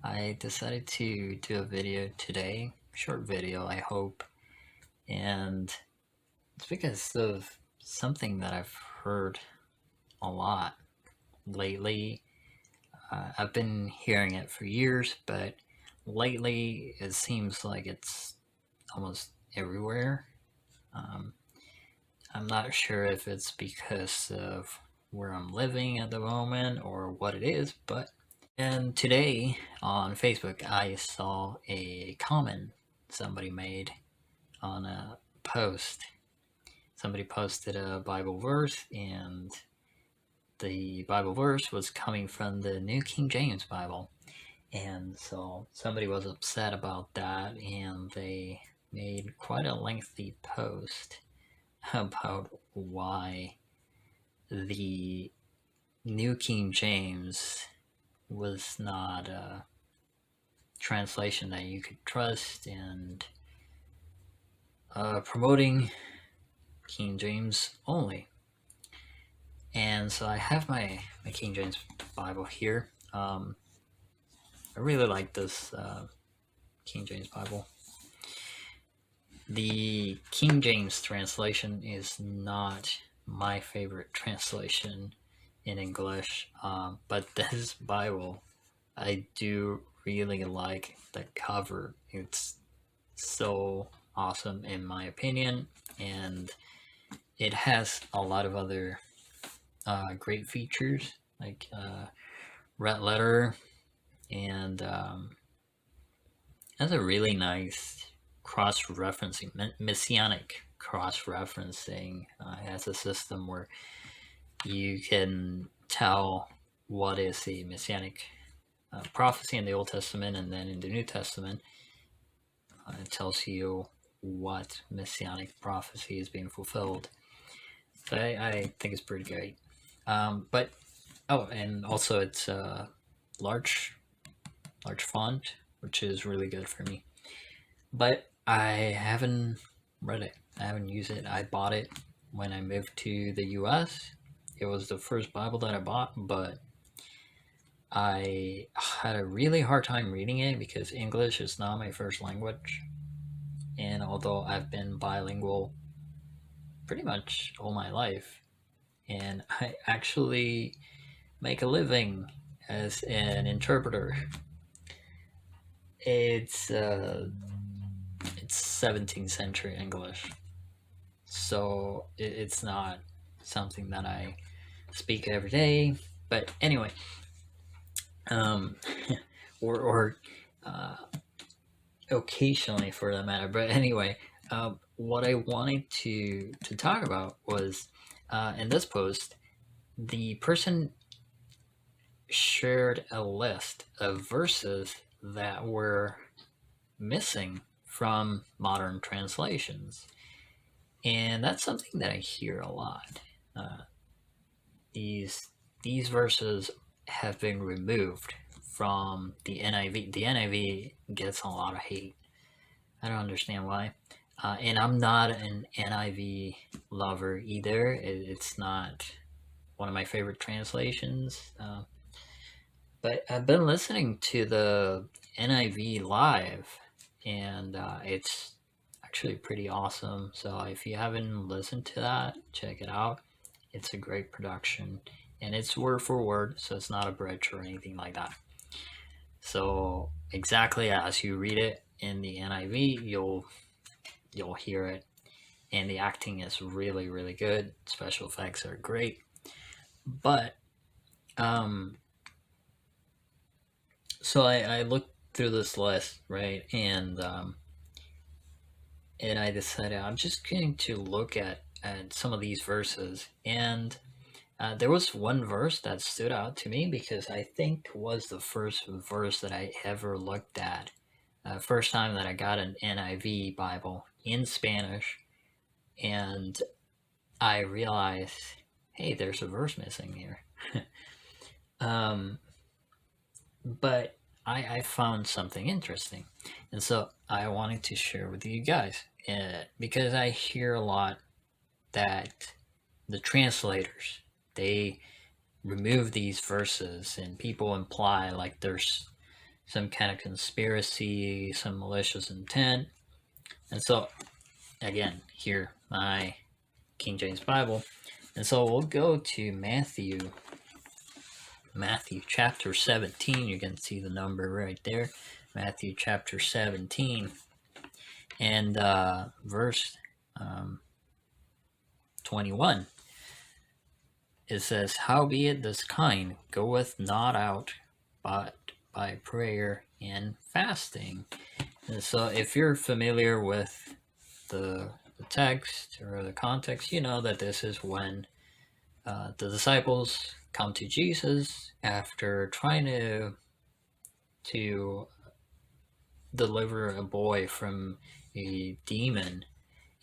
I decided to do a video today, short video, I hope, and it's because of something that I've heard a lot lately. I've been hearing it for years, but lately it seems like it's almost everywhere. Um, I'm not sure if it's because of where I'm living at the moment or what it is, but and today on Facebook, I saw a comment somebody made on a post. Somebody posted a Bible verse, and the Bible verse was coming from the New King James Bible. And so somebody was upset about that, and they made quite a lengthy post about why the New King James was not a translation that you could trust, and promoting King James only. And so I have my King James Bible here. I really like this King James Bible. The King James translation is not my favorite translation in English, but this Bible, I do really like the cover. It's so awesome in my opinion, and it has a lot of other great features like red letter, and has a really nice cross-referencing, messianic cross-referencing. It has a system where you can tell what is a messianic prophecy in the Old Testament, and then in the New Testament it tells you what messianic prophecy is being fulfilled. So I think it's pretty great. But and also it's a large font, which is really good for me. But I haven't read it. I haven't used it. I bought it when I moved to the US. It was the first Bible that I bought, but I had a really hard time reading it because English is not my first language. And although I've been bilingual pretty much all my life, and I actually make a living as an interpreter, it's 17th century English, so it's not something that I speak every day. But anyway, or occasionally for that matter. But anyway, what I wanted to talk about was in this post, the person shared a list of verses that were missing from modern translations. And that's something that I hear a lot. These verses have been removed from the NIV. The NIV gets a lot of hate. I don't understand why. And I'm not an NIV lover either. It's not one of my favorite translations. But I've been listening to the NIV live, and it's actually pretty awesome. So if you haven't listened to that, check it out. It's a great production, and it's word for word, so it's not a bridge or anything like that. So exactly as you read it in the NIV, you'll hear it, and the acting is really, really good. Special effects are great, but so I looked through this list, right, and I decided I'm just going to look at some of these verses, and there was one verse that stood out to me because I think was the first verse that I ever looked at. First time that I got an NIV Bible in Spanish, and I realized, hey, there's a verse missing here. But I found something interesting, and so I wanted to share with you guys, because I hear a lot that the translators, they remove these verses, and people imply like there's some kind of conspiracy, some malicious intent. And so, again, here, my King James Bible. And so we'll go to Matthew chapter 17. You can see the number right there. Matthew chapter 17 and verse 21. It says, "Howbeit this kind goeth not out but by prayer and fasting." And so if you're familiar with the text or the context, you know that this is when the disciples come to Jesus after trying to deliver a boy from a demon,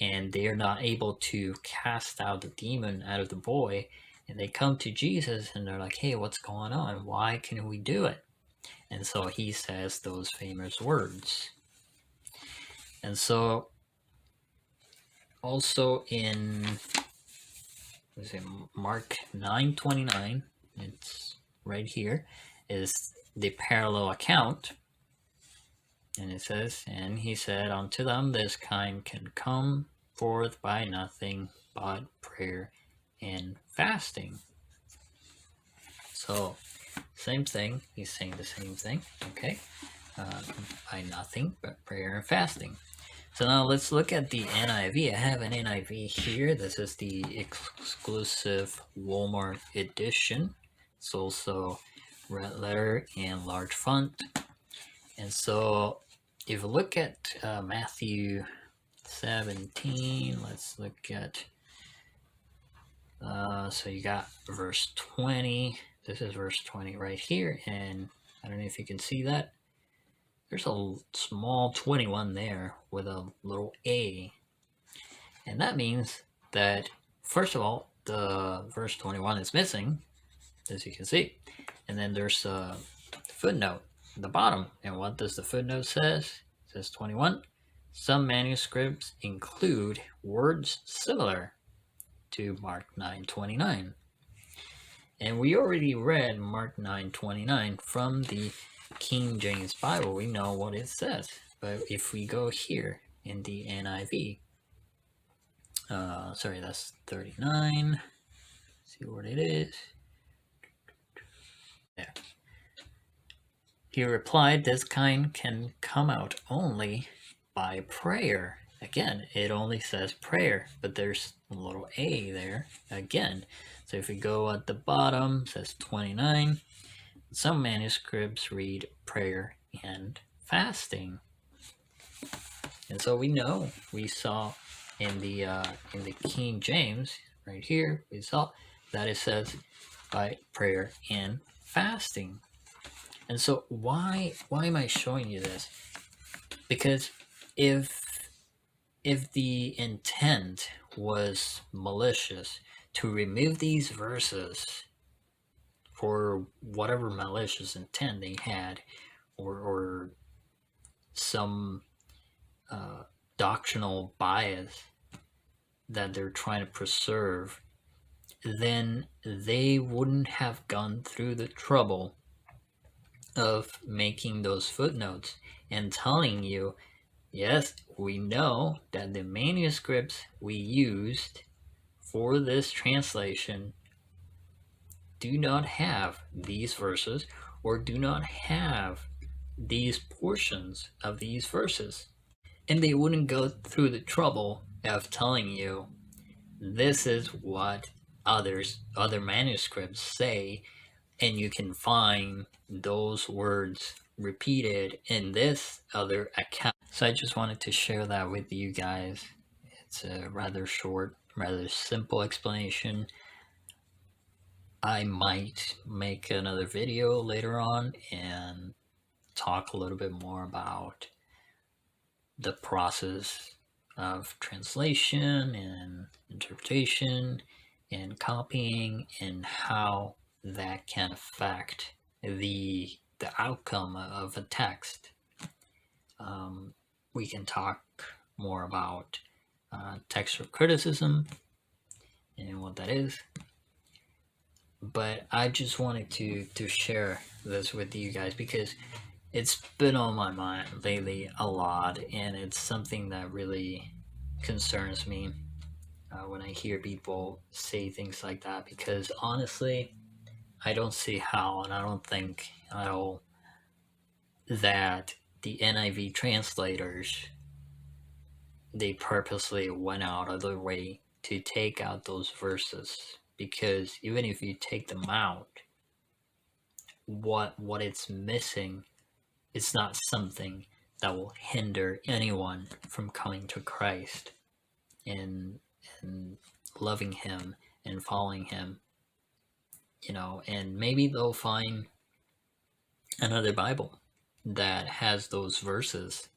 and they are not able to cast out the demon out of the boy, and they come to Jesus and they're like, "Hey, what's going on? Why can't we do it?" And so he says those famous words. And so also in Mark 9:29, it's right here, is the parallel account. And it says, "And he said unto them, This kind can come forth by nothing but prayer and fasting." So, same thing. He's saying the same thing, okay? By nothing but prayer and fasting. So now let's look at the NIV. I have an NIV here. This is the exclusive Walmart edition. It's also red letter and large font. And so if you look at Matthew 17, let's look at, so you got verse 20. This is verse 20 right here. And I don't know if you can see that. There's a small 21 there with a little a. And that means that, first of all, the verse 21 is missing, as you can see. And then there's a footnote at the bottom. And what does the footnote says? It says 21. Some manuscripts include words similar to Mark 9:29. And we already read Mark 9:29 from the King James Bible. We know what it says. But if we go here in the NIV, sorry, that's 39. See what it is. There. He replied, "This kind can come out only by prayer." Again, it only says prayer, but there's a little a there again. So if we go at the bottom, it says 29. Some manuscripts read prayer and fasting. And so we saw in the King James right here, we saw that it says by prayer and fasting. And so why am I showing you this? Because if the intent was malicious to remove these verses for whatever malicious intent they had, or some doctrinal bias that they're trying to preserve, then they wouldn't have gone through the trouble of making those footnotes and telling you, yes, we know that the manuscripts we used for this translation do not have these verses or do not have these portions of these verses. And they wouldn't go through the trouble of telling you this is what other manuscripts say, and you can find those words repeated in this other account. So I just wanted to share that with you guys. It's a rather short, rather simple explanation. I might make another video later on and talk a little bit more about the process of translation and interpretation and copying and how that can affect the outcome of a text. We can talk more about textual criticism and what that is. But I just wanted to share this with you guys because it's been on my mind lately a lot, and it's something that really concerns me when I hear people say things like that, because honestly, I don't see how, and I don't think at all that the NIV translators, they purposely went out of their way to take out those verses, because even if you take them out, what it's missing, it's not something that will hinder anyone from coming to Christ and loving him and following him, and maybe they'll find another Bible that has those verses,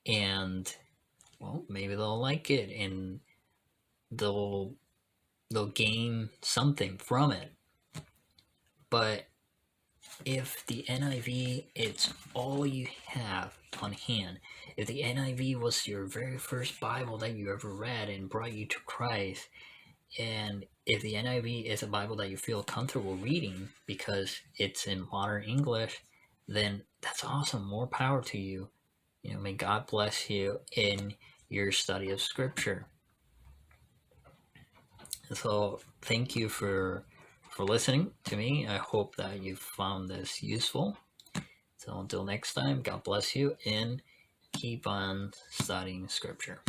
and well, maybe they'll like it, and they'll gain something from it. But if the NIV, it's all you have on hand, if the NIV was your very first Bible that you ever read and brought you to Christ, and if the NIV is a Bible that you feel comfortable reading because it's in modern English, then that's awesome. More power to you. May God bless you in your study of Scripture. So thank you for listening to me. I hope that you found this useful. So until next time, God bless you, and keep on studying Scripture.